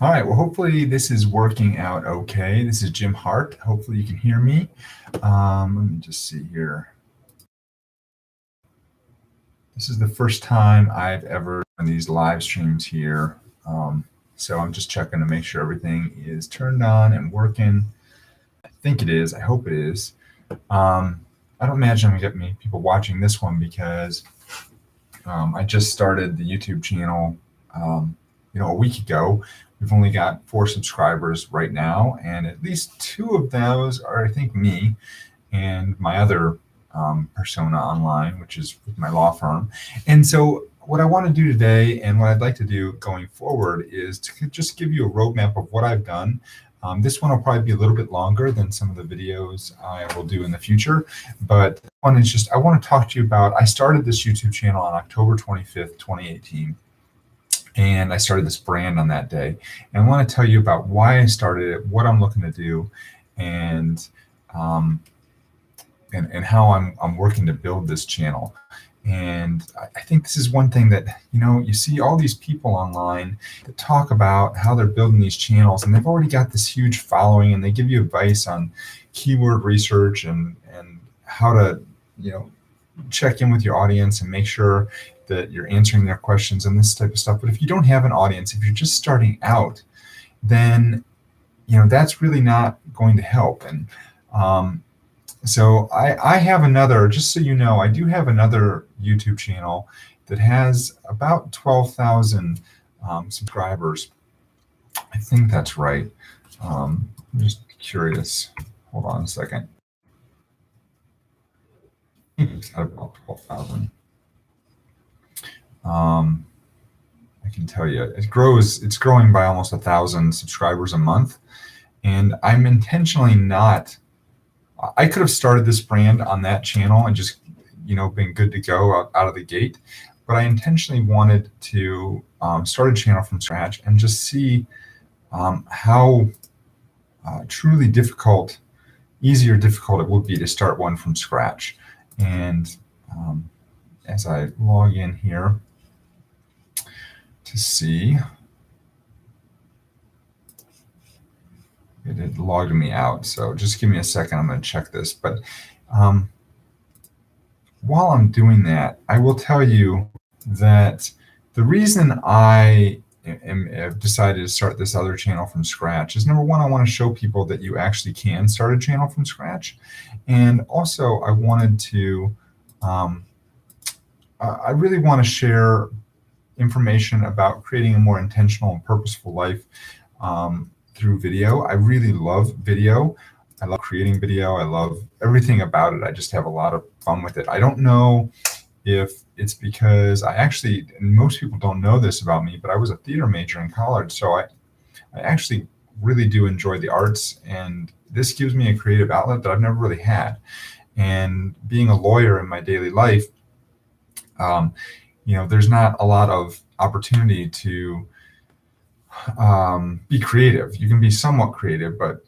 All right, well, hopefully this is working out okay. This is Jim Hart. Hopefully you can hear me. Let me just see here. This is the first time I've ever done these live streams here. So I'm just checking to make sure everything is turned on and working. I think it is. I hope it is. I don't imagine I'm gonna get many people watching this one because I just started the YouTube channel, a week ago. We've only got 4 subscribers right now, and at least 2 of those are, I think, me and my other persona online, which is with my law firm. And so what I want to do today and what I'd like to do going forward is to just give you a roadmap of what I've done. This one will probably be a little bit longer than some of the videos I will do in the future, but one is just I want to talk to you about, I started this YouTube channel on October 25th, 2018. And I started this brand on that day. And I want to tell you about why I started it, what I'm looking to do, and how I'm working to build this channel. And I think this is one thing that, you see all these people online that talk about how they're building these channels, and they've already got this huge following, and they give you advice on keyword research and how to, check in with your audience and make sure that you're answering their questions and this type of stuff. But if you don't have an audience, if you're just starting out, then that's really not going to help. And so I have another, just so you know, I do have another YouTube channel that has about 12,000 subscribers. I think that's right. I'm just curious. Hold on a second. I think it's at about 12,000. I can tell you, it's growing by almost 1,000 subscribers a month. And I'm intentionally not, I could have started this brand on that channel and just, been good to go out of the gate. But I intentionally wanted to start a channel from scratch and just see how truly difficult, easy or difficult it would be to start one from scratch. And as I log in here to see, it had logged me out. So just give me a second. I'm going to check this. But while I'm doing that, I will tell you that the reason I have decided to start this other channel from scratch is, number one, I want to show people that you actually can start a channel from scratch. And also I wanted to, I really want to share information about creating a more intentional and purposeful life through video. I really love video. I love creating video. I love everything about it. I just have a lot of fun with it. I don't know if it's because I actually, and most people don't know this about me, but I was a theater major in college. So I actually really do enjoy the arts, and this gives me a creative outlet that I've never really had. And being a lawyer in my daily life, there's not a lot of opportunity to be creative. You can be somewhat creative, but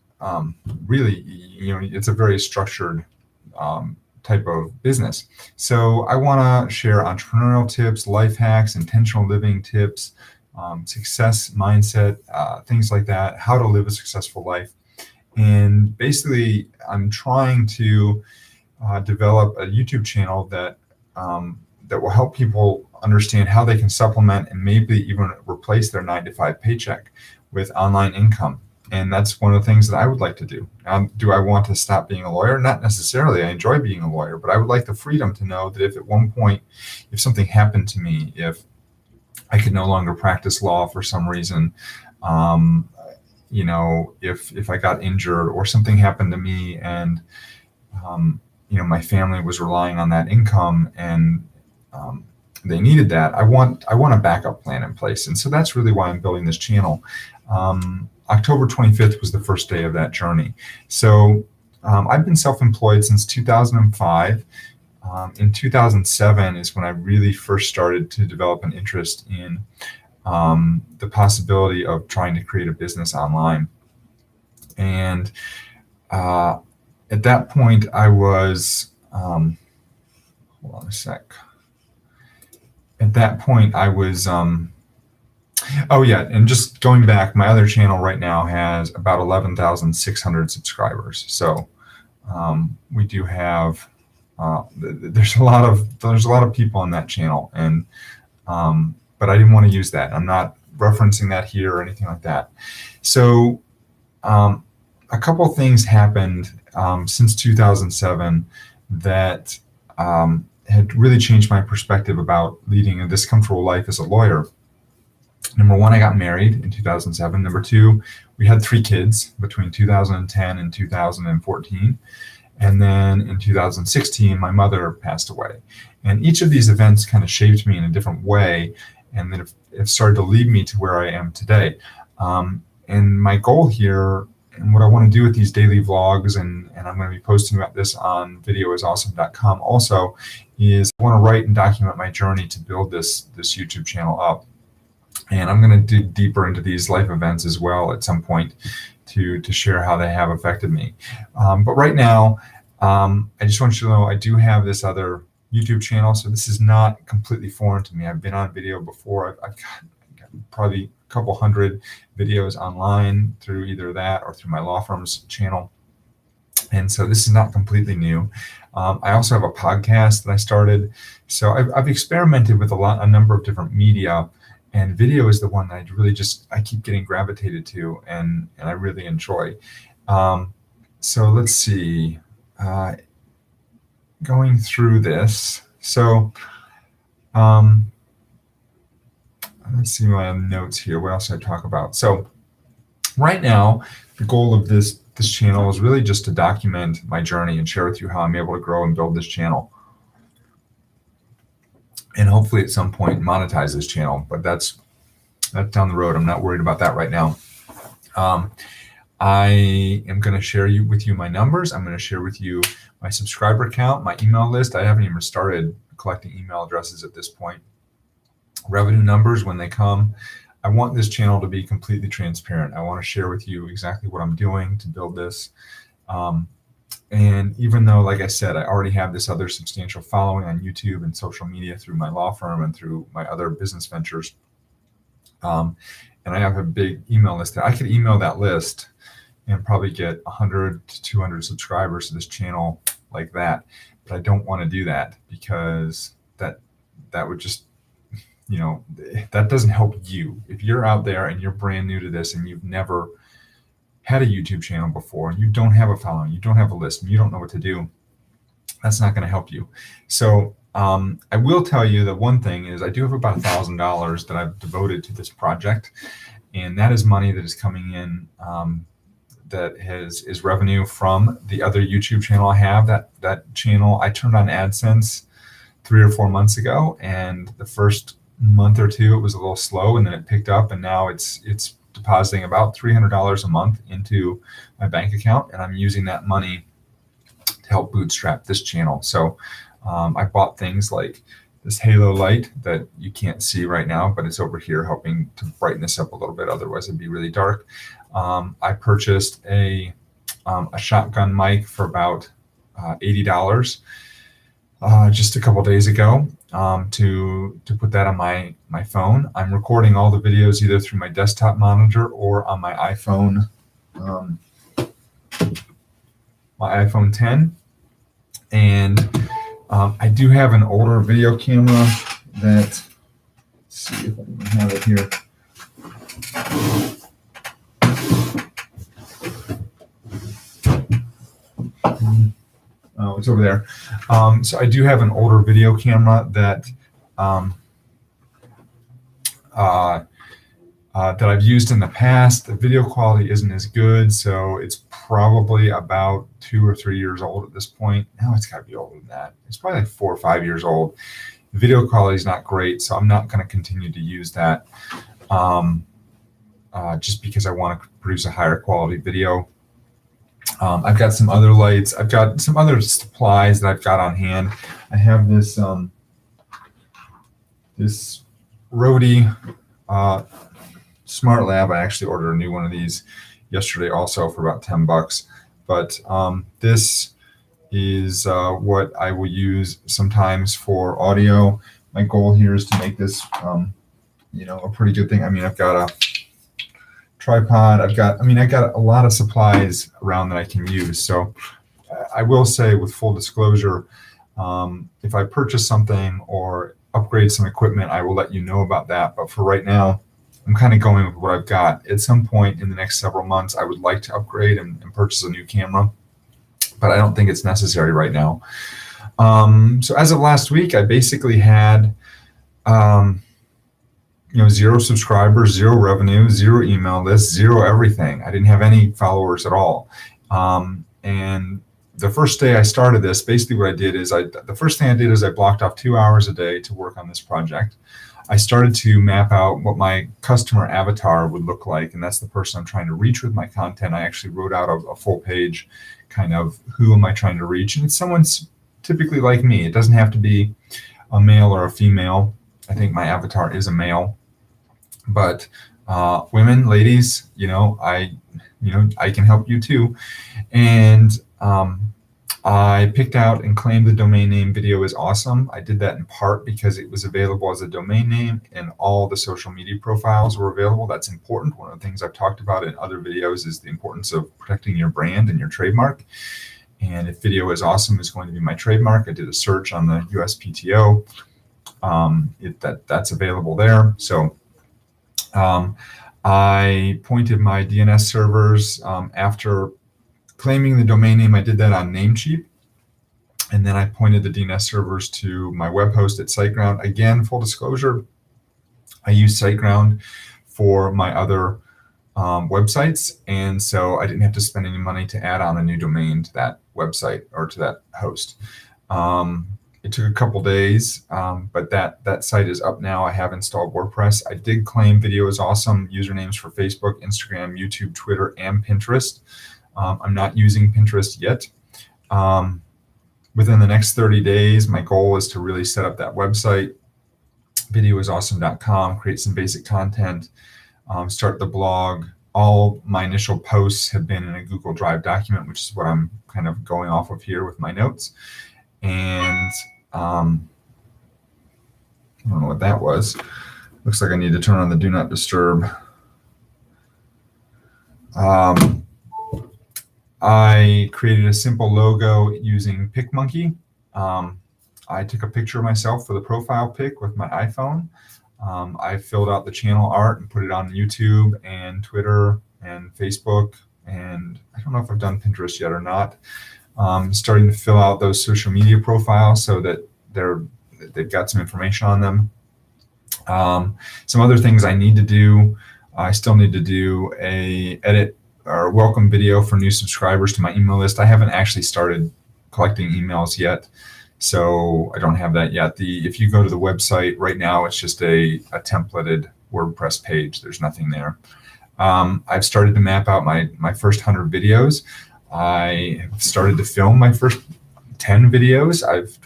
really, it's a very structured type of business. So I want to share entrepreneurial tips, life hacks, intentional living tips, success mindset, things like that, how to live a successful life. And basically, I'm trying to develop a YouTube channel that will help people understand how they can supplement and maybe even replace their 9-to-5 paycheck with online income. And that's one of the things that I would like to do. Do I want to stop being a lawyer? Not necessarily. I enjoy being a lawyer, but I would like the freedom to know that if at one point, if something happened to me, if I could no longer practice law for some reason, if I got injured or something happened to me and, my family was relying on that income and they needed that, I want a backup plan in place. And so that's really why I'm building this channel. October 25th was the first day of that journey. So I've been self-employed since 2005. In 2007 is when I really first started to develop an interest in the possibility of trying to create a business online. And at that point, I was, hold on a sec. At that point, I was Oh yeah, and just going back, my other channel right now has about 11,600 subscribers. So we do have there's a lot of people on that channel, and but I didn't want to use that. I'm not referencing that here or anything like that. So a couple of things happened since 2007 that had really changed my perspective about leading a discomfortable life as a lawyer. Number one, I got married in 2007. Number two, we had 3 kids between 2010 and 2014. And then in 2016, my mother passed away. And each of these events kind of shaped me in a different way, and then it started to lead me to where I am today. And my goal here, and what I want to do with these daily vlogs, and I'm going to be posting about this on videoisawesome.com also, is I want to write and document my journey to build this YouTube channel up. And I'm going to dig deeper into these life events as well at some point to share how they have affected me. But right now, I just want you to know I do have this other YouTube channel, so this is not completely foreign to me. I've been on video before. I've got probably a couple hundred videos online through either that or through my law firm's channel. And so this is not completely new. I also have a podcast that I started. So I've experimented with a number of different media, and video is the one that I keep getting gravitated to, and I really enjoy. So let's see, going through this. So let's see my notes here. What else did I talk about? So right now, the goal of this channel is really just to document my journey and share with you how I'm able to grow and build this channel. And hopefully at some point monetize this channel, but that's down the road. I'm not worried about that right now. I am going to share with you my numbers. I'm going to share with you my subscriber count, my email list. I haven't even started collecting email addresses at this point. Revenue numbers when they come. I want this channel to be completely transparent. I want to share with you exactly what I'm doing to build this. And even though, like I said, I already have this other substantial following on YouTube and social media through my law firm and through my other business ventures, and I have a big email list, I could email that list and probably get 100 to 200 subscribers to this channel like that. But I don't want to do that, because that would just, that doesn't help you. If you're out there and you're brand new to this and you've never had a YouTube channel before, and you don't have a following, you don't have a list, and you don't know what to do, that's not going to help you. So I will tell you that one thing is I do have about $1,000 that I've devoted to this project, and that is money that is coming in that is revenue from the other YouTube channel I have. That channel, I turned on AdSense 3 or 4 months ago, and the first month or two it was a little slow, and then it picked up, and now it's depositing about $300 a month into my bank account, and I'm using that money to help bootstrap this channel. So I bought things like this halo light that you can't see right now, but it's over here helping to brighten this up a little bit. Otherwise it'd be really dark. I purchased a shotgun mic for about $80 just a couple days ago to put that on my phone. I'm recording all the videos either through my desktop monitor or on my iPhone, my iPhone 10. And I do have an older video camera that, let's see if I can have it here. Oh, it's over there. So I do have an older video camera that that I've used in the past. The video quality isn't as good, so it's probably about 2 or 3 years old at this point. Now it's got to be older than that. It's probably like 4 or 5 years old. The video quality is not great, so I'm not going to continue to use that just because I want to produce a higher quality video. I've got some other lights. I've got some other supplies that I've got on hand. I have this this Rode Smart Lab. I actually ordered a new one of these yesterday also for about $10. But this is what I will use sometimes for audio. My goal here is to make this a pretty good thing. I mean, I've got a tripod. I got a lot of supplies around that I can use. So I will say, with full disclosure, if I purchase something or upgrade some equipment, I will let you know about that. But for right now, I'm kind of going with what I've got. At some point in the next several months, I would like to upgrade and purchase a new camera, but I don't think it's necessary right now. So as of last week, I basically had, 0 subscribers, 0 revenue, 0 email list, 0 everything. I didn't have any followers at all. And the first day I started this, basically what I did is the first thing I did is I blocked off 2 hours a day to work on this project. I started to map out what my customer avatar would look like, and that's the person I'm trying to reach with my content. I actually wrote out a full page, kind of who am I trying to reach, and it's someone typically like me. It doesn't have to be a male or a female. I think my avatar is a male, but women, ladies, I can help you too. And I picked out and claimed the domain name Video Is Awesome. I did that in part because it was available as a domain name and all the social media profiles were available. That's important. One of the things I've talked about in other videos is the importance of protecting your brand and your trademark. And if Video Is Awesome is going to be my trademark, I did a search on the USPTO. That's available there. So I pointed my DNS servers after claiming the domain name. I did that on Namecheap, and then I pointed the DNS servers to my web host at SiteGround. Again, full disclosure, I use SiteGround for my other websites, and so I didn't have to spend any money to add on a new domain to that website or to that host. It took a couple days, but that site is up now. I have installed WordPress. I did claim Video Is Awesome usernames for Facebook, Instagram, YouTube, Twitter, and Pinterest. I'm not using Pinterest yet. Within the next 30 days, my goal is to really set up that website, videoisawesome.com, create some basic content, start the blog. All my initial posts have been in a Google Drive document, which is what I'm kind of going off of here with my notes. And I don't know what that was. Looks like I need to turn on the Do Not Disturb. I created a simple logo using PicMonkey. I took a picture of myself for the profile pic with my iPhone. I filled out the channel art and put it on YouTube and Twitter and Facebook. And I don't know if I've done Pinterest yet or not. Starting to fill out those social media profiles so that they've got some information on them. Some other things I need to do. I still need to do a edit or welcome video for new subscribers to my email list. I haven't actually started collecting emails yet, so I don't have that yet. If you go to the website right now, it's just a templated WordPress page. There's nothing there. I've started to map out my first 100 videos. I have started to film my first 10 videos. I've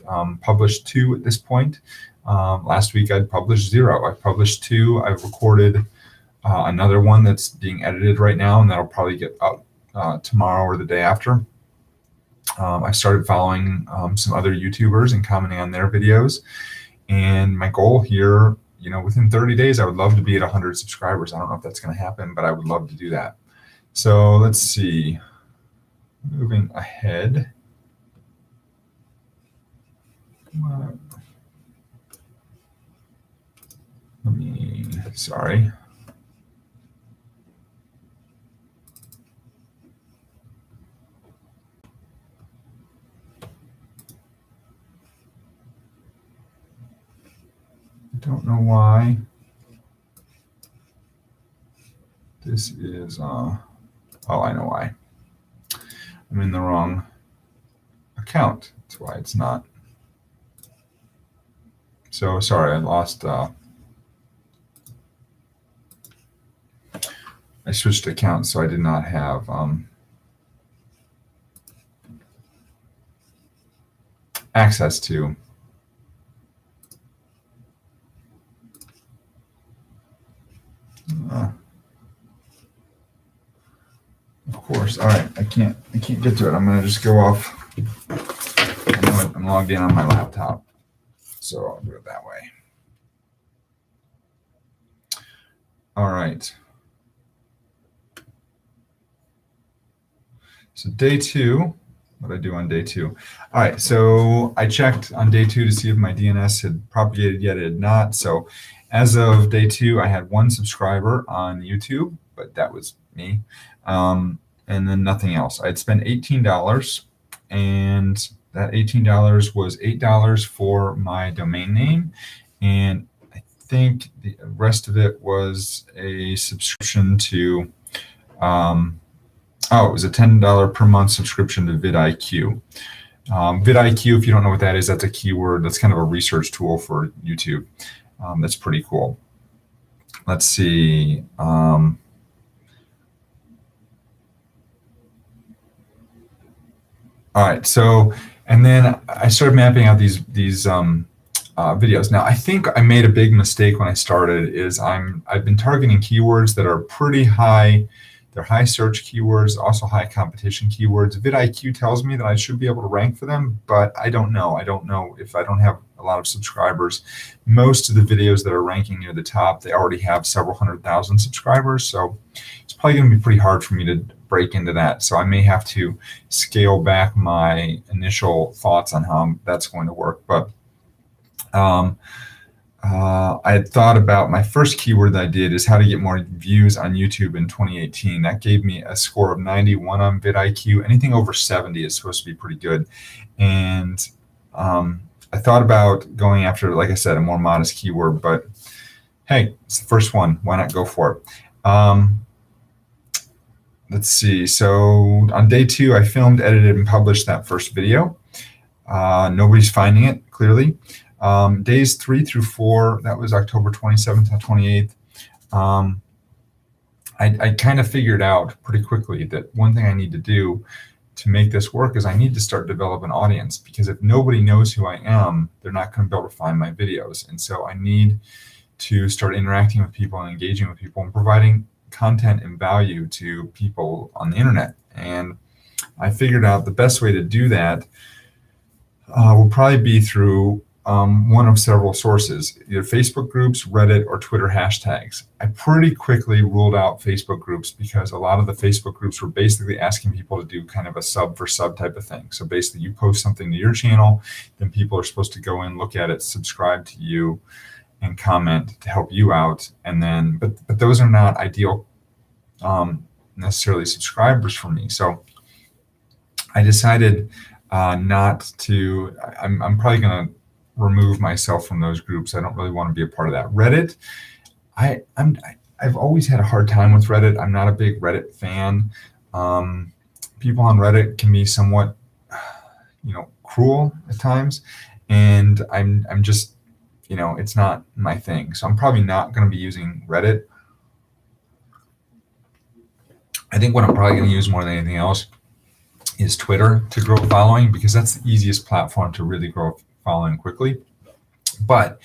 published 2 at this point. Last week I'd published 0. I've published 2. I've recorded another one that's being edited right now, and that'll probably get up tomorrow or the day after. I started following some other YouTubers and commenting on their videos. And my goal here, within 30 days, I would love to be at 100 subscribers. I don't know if that's going to happen, but I would love to do that. So let's see. Moving ahead. Sorry. I don't know why. This is, oh, I know why. I'm in the wrong account. That's why it's not. So sorry, I lost, I switched accounts, so I did not have access to. Of course. All right. I can't get to it. I'm going to just go off. I'm logged in on my laptop, so I'll do it that way. All right. So day 2, what did I do on day 2? All right, so I checked on day 2 to see if my DNS had propagated yet. It had not. So as of day 2, I had 1 subscriber on YouTube, but that was me. And then nothing else. I'd spent $18, and that $18 was $8 for my domain name, and I think the rest of it was a subscription to it was a $10 per month subscription to vidIQ. vidIQ, if you don't know what that is, that's a keyword. That's kind of a research tool for YouTube. That's pretty cool. Let's see. All right. So, and then I started mapping out these videos. Now, I think I made a big mistake when I started. I've been targeting keywords that are pretty high. They're high search keywords, also high competition keywords. vidIQ tells me that I should be able to rank for them, but I don't know. I don't know if I don't have a lot of subscribers. Most of the videos that are ranking near the top, they already have several 100,000 subscribers. So it's probably going to be pretty hard for me to break into that. So I may have to scale back my initial thoughts on how that's going to work. But I had thought about my first keyword that I did is how to get more views on YouTube in 2018. That gave me a score of 91 on vidIQ. Anything over 70 is supposed to be pretty good. And I thought about going after, like I said, a more modest keyword, but hey, it's the first one. Why not go for it? Let's see. So on day 2, I filmed, edited, and published that first video. Nobody's finding it, clearly. Days 3 through 4, that was October 27th to 28th. I kind of figured out pretty quickly that one thing I need to do to make this work is I need to start developing an audience, because if nobody knows who I am, they're not going to be able to find my videos. And so I need to start interacting with people and engaging with people and providing content and value to people on the internet. And I figured out the best way to do that will probably be through one of several sources, either Facebook groups, Reddit, or Twitter hashtags. I pretty quickly ruled out Facebook groups because a lot of the Facebook groups were basically asking people to do kind of a sub for sub type of thing. So basically you post something to your channel, then people are supposed to go in, look at it, subscribe to you, and comment to help you out. And then, but those are not ideal necessarily subscribers for me. So I decided not to, I'm probably going to remove myself from those groups. I don't really want to be a part of that. Reddit, I've always had a hard time with Reddit. I'm not a big Reddit fan. People on Reddit can be somewhat, cruel at times, and I'm just, it's not my thing. So I'm probably not going to be using Reddit. I think what I'm probably going to use more than anything else is Twitter to grow a following, because that's the easiest platform to really grow following quickly. But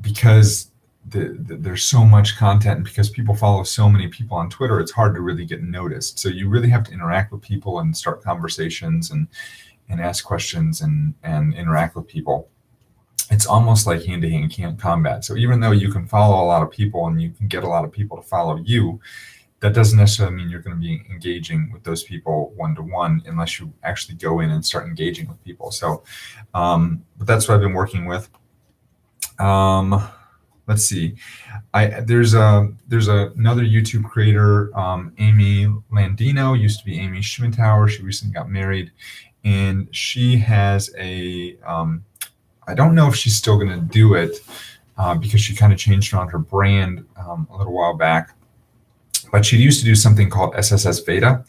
because there's so much content, and because people follow so many people on Twitter, it's hard to really get noticed. So you really have to interact with people and start conversations and ask questions and interact with people. It's almost like hand-to-hand combat. So even though you can follow a lot of people and you can get a lot of people to follow you, that doesn't necessarily mean you're going to be engaging with those people one-to-one unless you actually go in and start engaging with people. So, but that's what I've been working with. Let's see. There's another YouTube creator, Amy Landino, used to be Amy Schmidtauer. She recently got married, and she has I don't know if she's still going to do it because she kind of changed around her brand a little while back. But she used to do something called SSS Veda,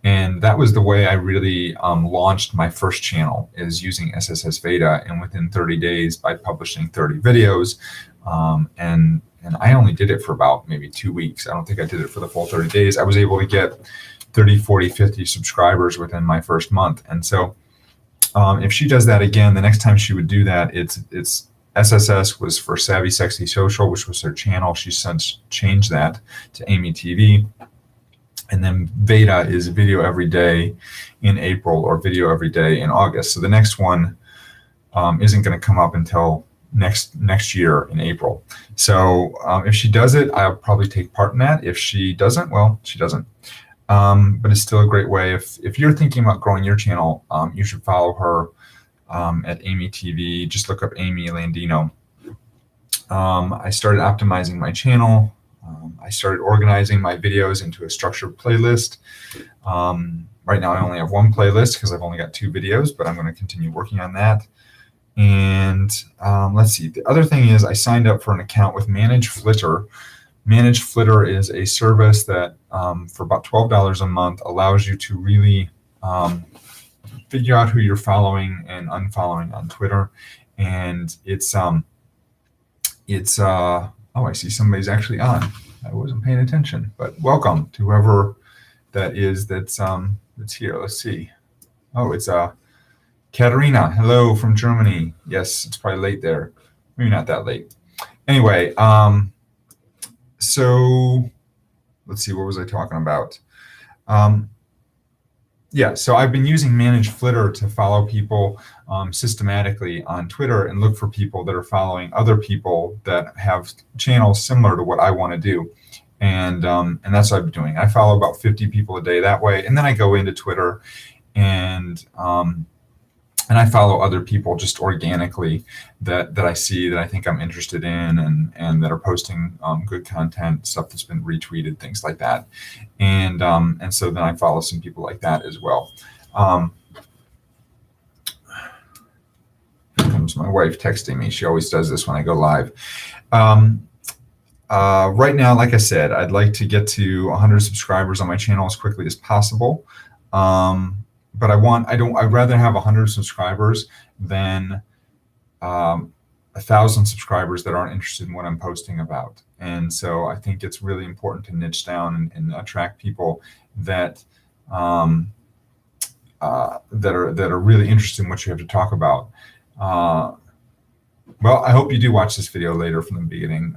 and that was the way I really launched my first channel, is using SSS Veda. And within 30 days, by publishing 30 videos, and I only did it for about maybe 2 weeks. I don't think I did it for the full 30 days. I was able to get 30, 40, 50 subscribers within my first month. And so if she does that again, the next time she would do that, it's SSS was for Savvy Sexy Social, which was her channel. She's since changed that to Amy TV. And then Veda is video every day in April or video every day in August. So the next one isn't going to come up until next year in April. So if she does it, I'll probably take part in that. If she doesn't, well, she doesn't. But it's still a great way. If you're thinking about growing your channel, you should follow her at Amy TV. Just look up Amy Landino. I started optimizing my channel. I started organizing my videos into a structured playlist. Right now I only have one playlist because I've only got 2 videos, but I'm going to continue working on that. And let's see. The other thing is I signed up for an account with Manage Flitter. Manage Flitter is a service that for about $12 a month allows you to really figure out who you're following and unfollowing on Twitter. And it's oh, I see somebody's actually on. I wasn't paying attention, but welcome to whoever that is that's here. Let's see. Oh, it's Katerina. Hello from Germany. Yes, it's probably late there. Maybe not that late. Anyway, so let's see, what was I talking about? Yeah, so I've been using Manage Flitter to follow people systematically on Twitter and look for people that are following other people that have channels similar to what I want to do. And that's what I've been doing. I follow about 50 people a day that way. And then I go into Twitter and I follow other people just organically that I see that I think I'm interested in and that are posting good content, stuff that's been retweeted, things like that. And so then I follow some people like that as well. Here comes my wife texting me. She always does this when I go live. Right now, like I said, I'd like to get to 100 subscribers on my channel as quickly as possible. But I'd rather have 100 subscribers than 1,000 subscribers that aren't interested in what I'm posting about. And so I think it's really important to niche down and attract people that that are really interested in what you have to talk about. Well, I hope you do watch this video later from the beginning,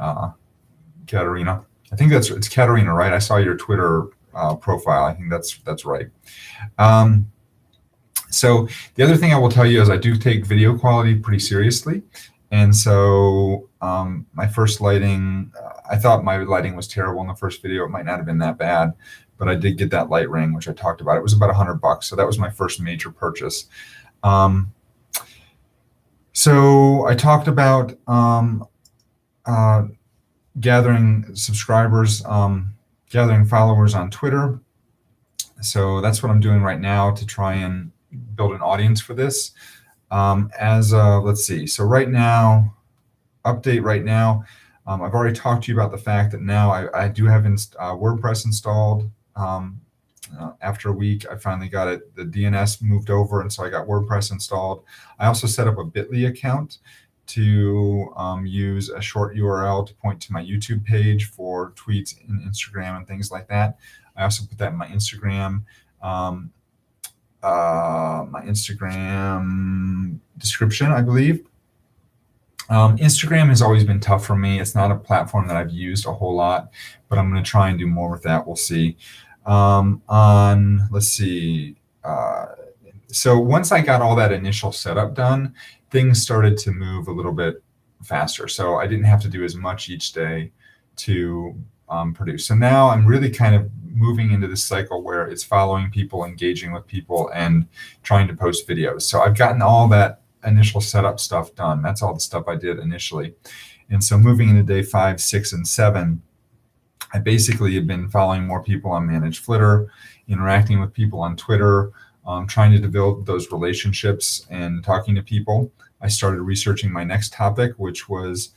Katerina. I think it's Katerina, right? I saw your Twitter profile. I think that's right. So the other thing I will tell you is I do take video quality pretty seriously. And so my first lighting, I thought my lighting was terrible in the first video. It might not have been that bad, but I did get that light ring, which I talked about. It was about $100. So that was my first major purchase. So I talked about gathering subscribers, gathering followers on Twitter. So that's what I'm doing right now to try and build an audience for this. Let's see. So right now, update right now, I've already talked to you about the fact that now I do have WordPress installed. After a week, I finally got it. The DNS moved over, and so I got WordPress installed. I also set up a Bitly account to use a short URL to point to my YouTube page for tweets and Instagram and things like that. I also put that in my Instagram description, I believe. Instagram has always been tough for me. It's not a platform that I've used a whole lot, but I'm going to try and do more with that. We'll see. Let's see. So once I got all that initial setup done, things started to move a little bit faster. So I didn't have to do as much each day to produce. So now I'm really kind of moving into this cycle where it's following people, engaging with people, and trying to post videos. So I've gotten all that initial setup stuff done. That's all the stuff I did initially. And so moving into day 5, 6, and 7, I basically have been following more people on Manage Flitter, interacting with people on Twitter, trying to develop those relationships and talking to people. I started researching my next topic, which was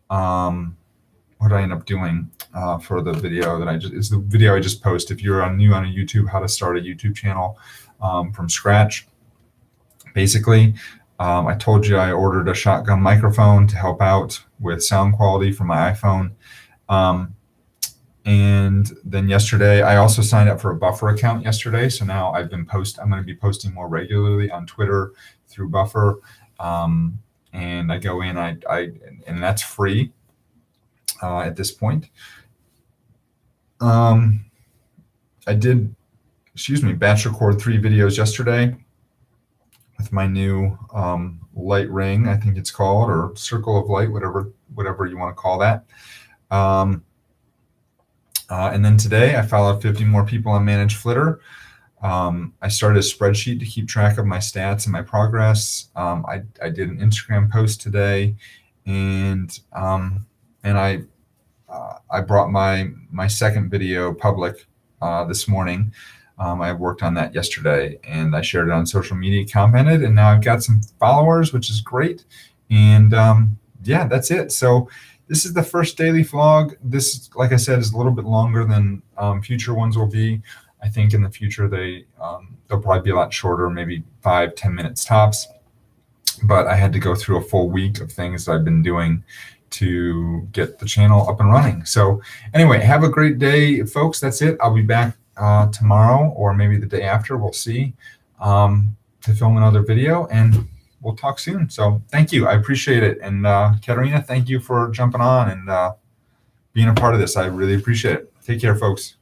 what did I end up doing for the video that is the video I just posted. If you're new on a YouTube, how to start a YouTube channel from scratch. Basically, I told you I ordered a shotgun microphone to help out with sound quality for my iPhone. And then yesterday, I also signed up for a Buffer account yesterday. So now I'm going to be posting more regularly on Twitter through Buffer. And I go in, and that's free at this point. I did, batch record 3 videos yesterday with my new light ring, I think it's called, or circle of light, whatever you want to call that. And then today I followed 50 more people on Manage Flitter. I started a spreadsheet to keep track of my stats and my progress. I did an Instagram post today, and I brought my second video public this morning. I worked on that yesterday, and I shared it on social media, commented, and now I've got some followers, which is great. And yeah, that's it. So this is the first daily vlog. This, like I said, is a little bit longer than future ones will be. I think in the future they'll probably be a lot shorter, maybe 5-10 minutes tops. But I had to go through a full week of things that I've been doing to get the channel up and running. So anyway, have a great day, folks. That's it. I'll be back tomorrow or maybe the day after. We'll see, to film another video, and we'll talk soon. So thank you. I appreciate it. And Katerina, thank you for jumping on and being a part of this. I really appreciate it. Take care, folks.